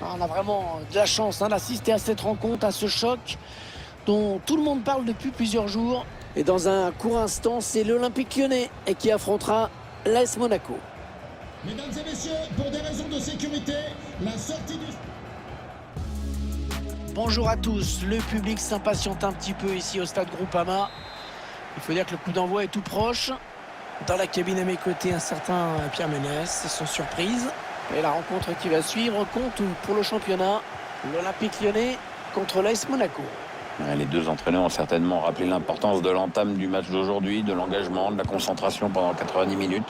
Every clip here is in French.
On a vraiment de la chance d'assister à cette rencontre, à ce choc dont tout le monde parle depuis plusieurs jours. Et dans un court instant, c'est l'Olympique Lyonnais qui affrontera l'AS Monaco. Mesdames et messieurs, pour des raisons de sécurité, la sortie du... Bonjour à tous, le public s'impatiente un petit peu ici au stade Groupama. Il faut dire que le coup d'envoi est tout proche. Dans la cabine à mes côtés, un certain Pierre Ménès, sans surprise. Et la rencontre qui va suivre compte pour le championnat. L'Olympique Lyonnais contre l'AS Monaco. Les deux entraîneurs ont certainement rappelé l'importance de l'entame du match d'aujourd'hui, de l'engagement, de la concentration pendant 90 minutes.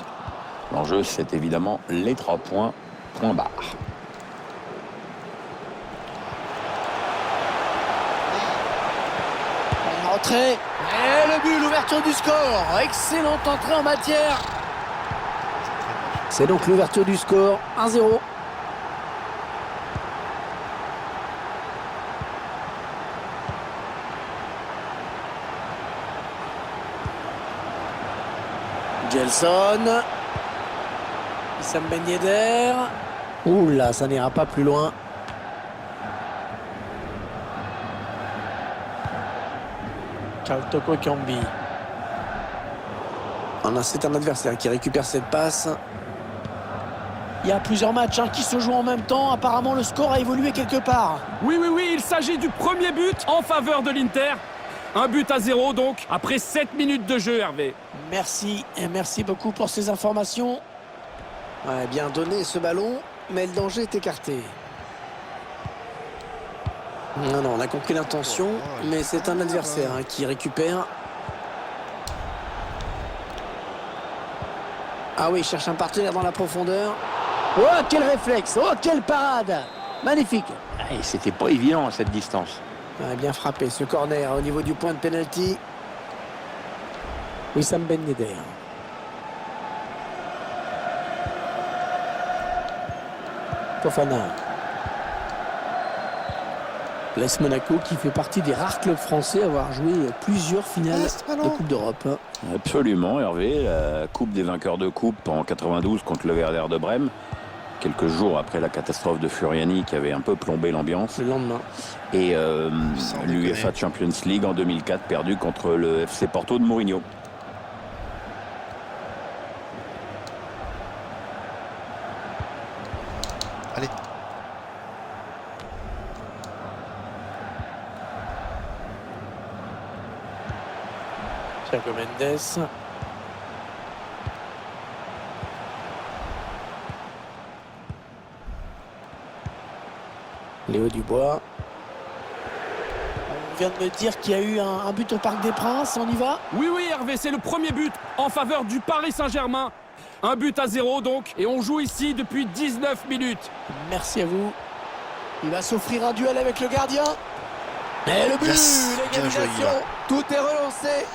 L'enjeu, c'est évidemment les 3 points, point barre. Entrée, et le but, l'ouverture du score. Excellente entrée en matière. C'est donc l'ouverture du score, 1-0. Gelson. Issam Ben Yedder. Ouh là, ça n'ira pas plus loin. Charles Toko Kambi. C'est un adversaire qui récupère cette passe. Il y a plusieurs matchs qui se jouent en même temps. Apparemment, le score a évolué quelque part. Oui, il s'agit du premier but en faveur de l'Inter. 1-0 donc, après 7 minutes de jeu, Hervé. Merci, et merci beaucoup pour ces informations. Ouais, bien donné ce ballon, mais le danger est écarté. Non, on a compris l'intention, mais c'est un adversaire qui récupère. Ah oui, il cherche un partenaire dans la profondeur. Oh, quel réflexe! Oh, quelle parade! Magnifique! Et c'était pas évident à cette distance. Ouais, bien frappé ce corner au niveau du point de pénalty. Wissam Ben Yedder. Fofana. L'AS Monaco qui fait partie des rares clubs français à avoir joué plusieurs finales de Coupe d'Europe. Absolument, Hervé. La Coupe des vainqueurs de Coupe en 92 contre le Werder de Brême. Quelques jours après la catastrophe de Furiani qui avait un peu plombé l'ambiance. Le lendemain. Et l'UEFA Champions League en 2004 perdu contre le FC Porto de Mourinho. Allez. Thiago Mendes. Léo Dubois. On vient de me dire qu'il y a eu un but au Parc des Princes. On y va? Oui, Hervé, c'est le premier but en faveur du Paris Saint-Germain. 1-0 donc, et on joue ici depuis 19 minutes. Merci à vous. Il va s'offrir un duel avec le gardien. Et le but, yes, l'égalisation. Tout est relancé.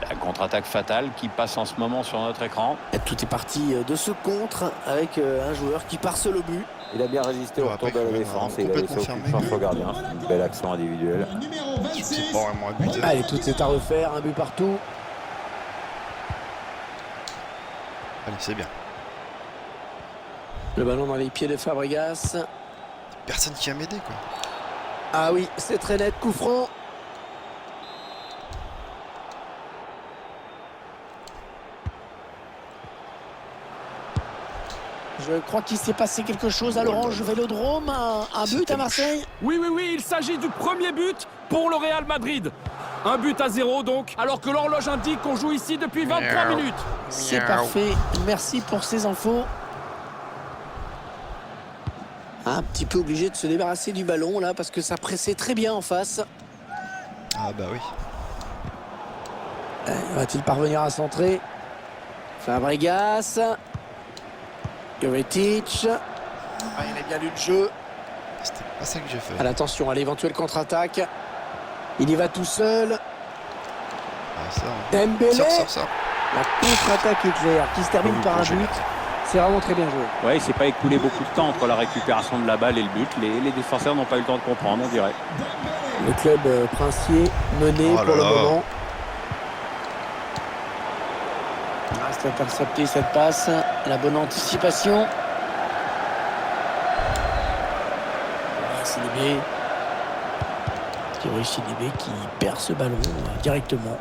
La contre-attaque fatale qui passe en ce moment sur notre écran. Et tout est parti de ce contre avec un joueur qui part seul au but. Il a bien résisté au retour de la défense et il a laissé aucune chance au gardien. Une belle action individuelle. Numéro C'est 26. pas vraiment un but. Allez, tout est à refaire, un but partout. Allez, c'est bien. Le ballon dans les pieds de Fabregas. Personne qui va m'aider, quoi. Ah oui, c'est très net, coup franc. Je crois qu'il s'est passé quelque chose à l'Orange Vélodrome. Un but à Marseille. Oui, il s'agit du premier but pour le Real Madrid. 1-0 donc, alors que l'horloge indique qu'on joue ici depuis 23 minutes. C'est parfait, merci pour ces infos. Un petit peu obligé de se débarrasser du ballon là parce que ça pressait très bien en face. Ah bah oui. Va-t-il parvenir à centrer? Fabregas. Jovetic. Ah, il a bien lu le jeu. C'était pas ça que j'ai fait. Attention à l'éventuelle contre-attaque. Il y va tout seul. Ah, ça, hein. Dembélé. Sors. La contre-attaque éclair qui se termine par un but. C'est vraiment très bien joué. Ouais, il s'est pas écoulé beaucoup de temps entre la récupération de la balle et le but. Les défenseurs n'ont pas eu le temps de comprendre, on dirait. Le club princier mené Oh là pour le là. moment. Il reste intercepté cette passe. La bonne anticipation. Sidibé. Thierry Sidibé qui perd ce ballon directement.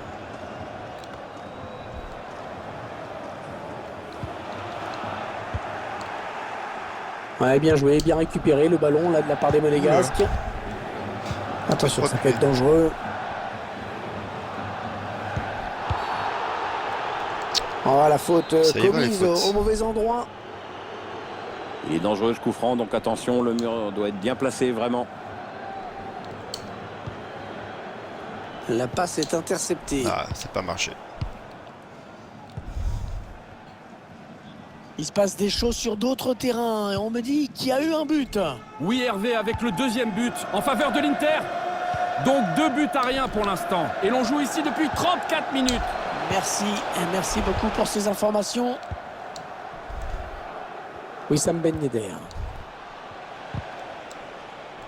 Ouais, bien joué, bien récupéré le ballon là de la part des Monégasques. Ouais. Attention, ça peut être dangereux. Oh, la faute commise au mauvais endroit. Il est dangereux ce coup franc, donc attention, le mur doit être bien placé, vraiment. La passe est interceptée. Ah, ça n'a pas marché. Il se passe des choses sur d'autres terrains et on me dit qu'il y a eu un but. Oui, Hervé, avec le deuxième but en faveur de l'Inter. Donc 2-1 pour l'instant. Et l'on joue ici depuis 34 minutes. Merci, et merci beaucoup pour ces informations. Wissam Ben Yedder.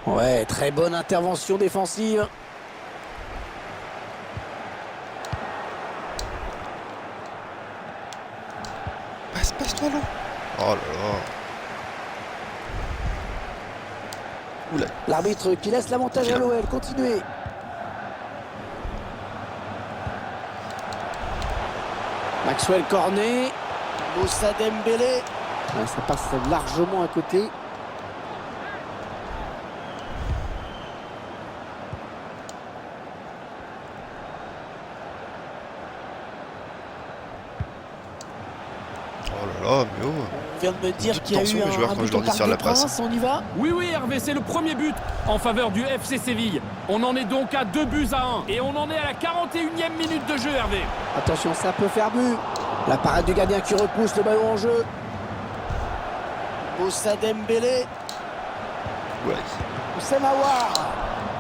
Ouais, très bonne intervention défensive. Passe-toi là. Oh là là. Oula. L'arbitre qui laisse l'avantage à l'OL. Continuez. Maxwell Cornet. Moussa Dembélé. Ouais, ça passe largement à côté. Oh là là, mais oh. On vient de me dire qu'il y a eu un but au Parc des Princes, on y va? Oui, Hervé, c'est le premier but en faveur du FC Séville. On en est donc à 2-1 et on en est à la 41e minute de jeu, Hervé. Attention, ça peut faire but. La parade du gardien qui repousse le ballon en jeu. Moussa Dembélé. Ouais. Oussem Aouar.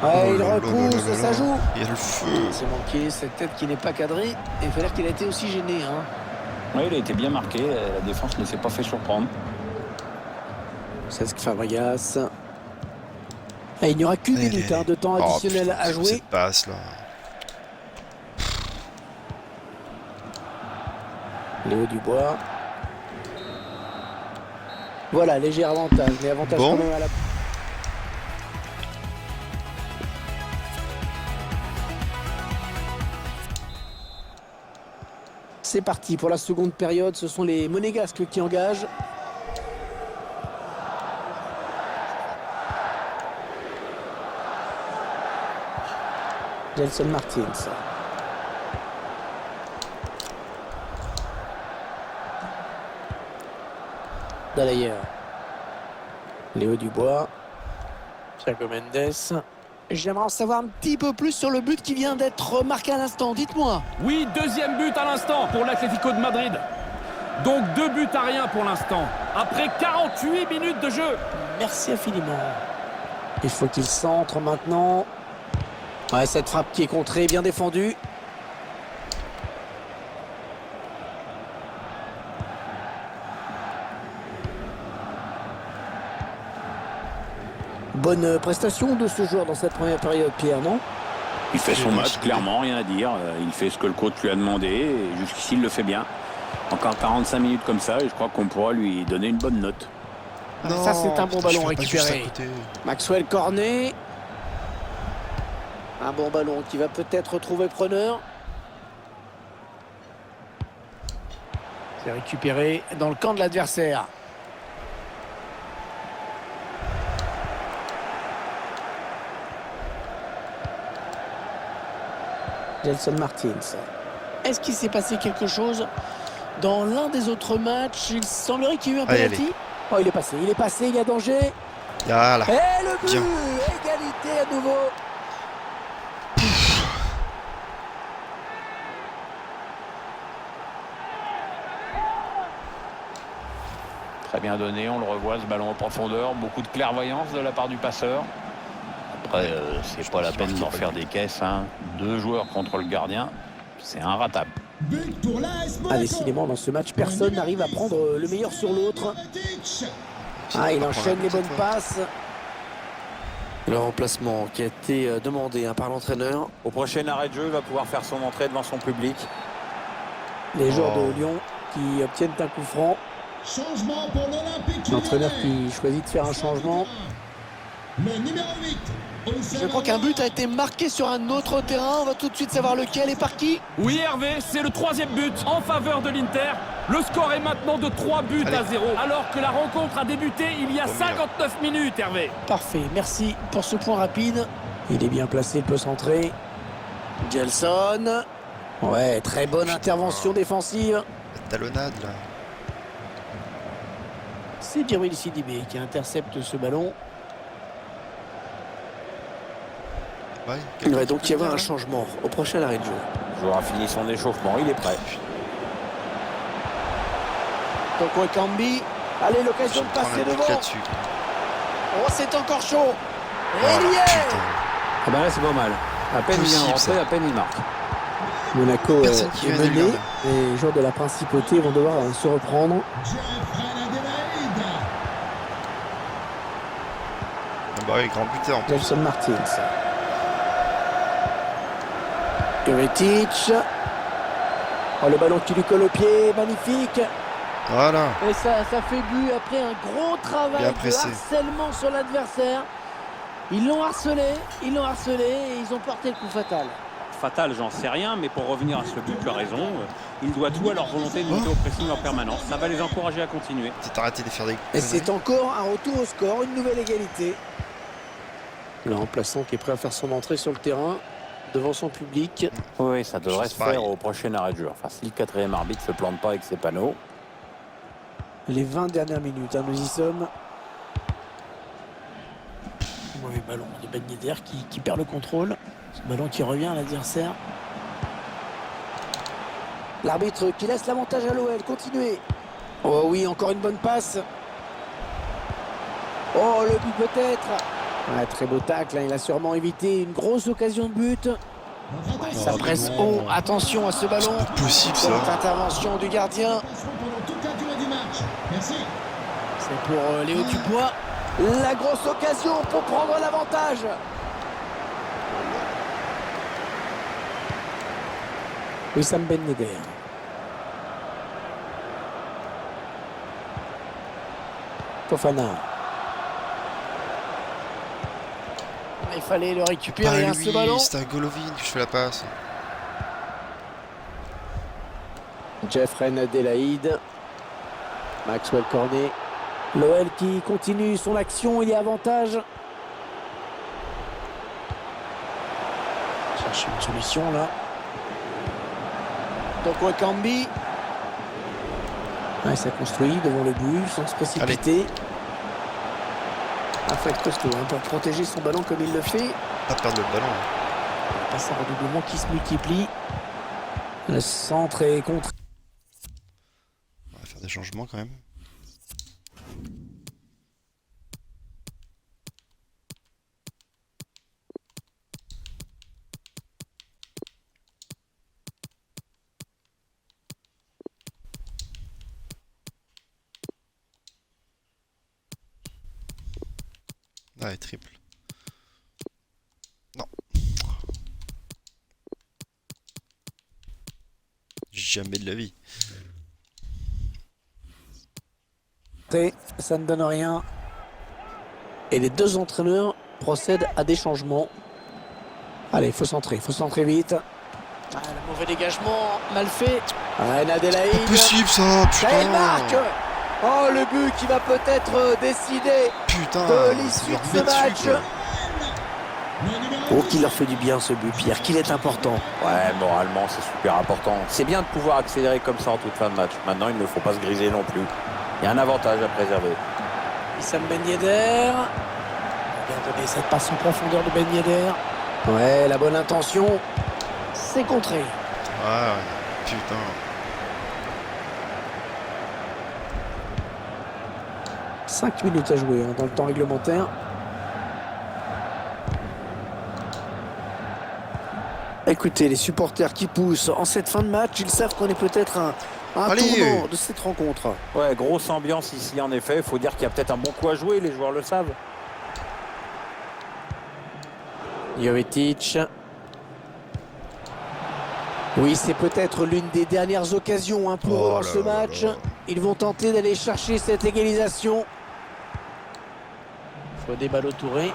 Ouais, il repousse, ça joue. Il y a le feu. C'est manqué, cette tête qui n'est pas cadrée. Et il faut dire qu'il a été aussi gêné. Hein. Oui, il a été bien marqué. La défense ne s'est pas fait surprendre. Cesc Fabregas. Et il n'y aura qu'une minute de temps additionnel à jouer. Cette passe là. Léo Dubois. Voilà, léger avantage, mais avantage quand même à la... C'est parti pour la seconde période, ce sont les Monégasques qui engagent. Gelson Martins. D'ailleurs, Léo Dubois, Thiago Mendes. J'aimerais en savoir un petit peu plus sur le but qui vient d'être marqué à l'instant. Dites-moi. Oui, deuxième but à l'instant pour l'Atlético de Madrid. Donc 2-1 pour l'instant. Après 48 minutes de jeu. Merci infiniment. Il faut qu'il centre maintenant. Ouais, cette frappe qui est contrée, bien défendue. Bonne prestation de ce joueur dans cette première période, Pierre, non? Il fait son match, clairement, rien à dire. Il fait ce que le coach lui a demandé et jusqu'ici, il le fait bien. Encore 45 minutes comme ça et je crois qu'on pourra lui donner une bonne note. Non, ça, c'est un bon ballon récupéré. Maxwell Cornet. Un bon ballon qui va peut-être trouver preneur. C'est récupéré dans le camp de l'adversaire. Gelson Martins. Est-ce qu'il s'est passé quelque chose dans l'un des autres matchs? Il semblerait qu'il y ait eu un penalty. Oh, il est passé, il y a danger. Voilà. Et le but, égalité à nouveau. Très bien donné, on le revoit ce ballon en profondeur, beaucoup de clairvoyance de la part du passeur. Après, c'est pas la peine d'en faire des caisses. Hein. 2 joueurs contre le gardien, c'est inratable. Ah, décidément, dans ce match, personne n'arrive à prendre le meilleur sur l'autre. Ah, il enchaîne les bonnes passes. Le remplacement qui a été demandé par l'entraîneur. Au prochain arrêt de jeu, il va pouvoir faire son entrée devant son public. Les joueurs de Lyon qui obtiennent un coup franc. Changement pour l'Olympique. L'entraîneur Lyonnais. qui choisit de faire un changement. Le numéro 8. Je crois qu'un but a été marqué sur un autre terrain. On va tout de suite savoir lequel et par qui. Oui, Hervé, c'est le 3e but en faveur de l'Inter. Le score est maintenant de 3 buts Allez. à 0. Alors que la rencontre a débuté il y a 59 minutes, Hervé. Parfait, merci pour ce point rapide. Il est bien placé, il peut centrer. Gelson. Ouais, très bonne intervention défensive. La talonnade, là. C'est Djibril Sidibé qui intercepte ce ballon. Ouais, Il va quelqu'un donc qui y peut avoir un venir, changement au prochain arrêt de jeu. Le joueur a fini son échauffement, il est prêt. Toko Ekambi. Allez, là. l'occasion de Je prends passer le but devant. là-dessus. Oh, c'est encore chaud. Et Oh, il y est. putain. Ah bah là c'est pas mal. À peine il vient Possible, rentrer, ça. à peine il marque. Monaco Personne qui est vient de mené. Lyon. Les joueurs de la principauté vont devoir se reprendre. Jeffrey Adelaide. Ah bah oui, grand buteur en plus. Nelson Martins. Jovetic. Oh, le ballon qui lui colle au pied, magnifique. Voilà. Et ça fait but après un gros travail Bien de pressé. harcèlement sur l'adversaire. Ils l'ont harcelé et ils ont porté le coup fatal. Fatal, j'en sais rien, mais pour revenir à ce but, tu as raison. Il doit tout à leur volonté de monter au pressing en permanence. Ça va les encourager à continuer. Peut-être arrêter de faire des Et conneries. c'est encore un retour au score, une nouvelle égalité. Le remplaçant qui est prêt à faire son entrée sur le terrain devant son public. Oui, ça devrait Chose se faire pareille. au prochain arrêt de jeu. Enfin, si le 4e arbitre se plante pas avec ses panneaux. Les 20 dernières minutes, hein, nous y sommes. Mauvais ballon de Ben Yedder qui perd le contrôle. Ce ballon qui revient à l'adversaire. L'arbitre qui laisse l'avantage à l'OL. Continuez. Oh oui, encore une bonne passe. Oh, le but peut-être. Ouais, très beau tacle, hein, il a sûrement évité une grosse occasion de but. Ça Oh, presse mais non. haut. Attention à ce ballon. C'est pas possible, ça. Cette intervention du gardien. Passeront pendant toute la durée du match. Merci. C'est pour Léo Dubois. La grosse occasion pour prendre l'avantage. Wissam Ben Yedder. Fofana. Il fallait le récupérer, Pas hein, ce ballon. lui, c'est à Golovin que je fais la passe. Jeffrey Adelaide. Maxwell Cornet. L'OL qui continue son action, il y a avantage. Chercher une solution là. Toko Ekambi. Ouais, ça construit devant le but sans se précipiter. Un fait costaud hein, pour protéger son ballon comme il le fait. Pas perdre le ballon. Passe à redoublement qui se multiplie. Le centre est contre. On va faire des changements quand même. Ah, et triple. Non. Jamais de la vie. Ça ne donne rien. Et les deux entraîneurs procèdent à des changements. Allez, il faut centrer vite. Ah, le mauvais dégagement, mal fait. Ah, Adelaide. Pas possible ça, Ça il marque. putain. Oh, le but qui va peut-être décider Putain. de l'issue de ce leur met match. dessus, quoi. Le numéro Oh, qu'il leur fait du bien ce but, Pierre, qu'il est important. Ouais, moralement, c'est super important. C'est bien de pouvoir accélérer comme ça en toute fin de match. Maintenant, il ne faut pas se griser non plus. Il y a un avantage à préserver. Wissam Ben Yedder. Bien donné cette passe en profondeur de Ben Yedder. Ouais, la bonne intention. C'est contré. Ouais, putain. « 5 minutes à jouer hein, dans le temps réglementaire. Écoutez, les supporters qui poussent en cette fin de match, ils savent qu'on est peut-être un Allez. tournant de cette rencontre. Ouais, grosse ambiance ici en effet. Il faut dire qu'il y a peut-être un bon coup à jouer, les joueurs le savent. Jovetic. Oui, c'est peut-être l'une des dernières occasions pour eux Oh dans là ce là match. là. Ils vont tenter d'aller chercher cette égalisation. Fodé Ballo-Touré.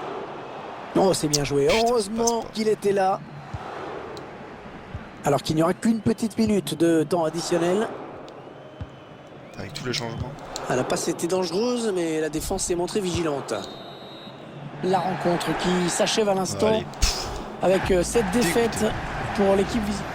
Oh, c'est bien joué. Putain, Heureusement ça passe pas. qu'il était là. Alors qu'il n'y aura qu'une petite minute de temps additionnel. Avec tous les changements. Ah, la passe était dangereuse, mais la défense s'est montrée vigilante. La rencontre qui s'achève à l'instant Allez. avec cette défaite Dégoûté. pour l'équipe visitante.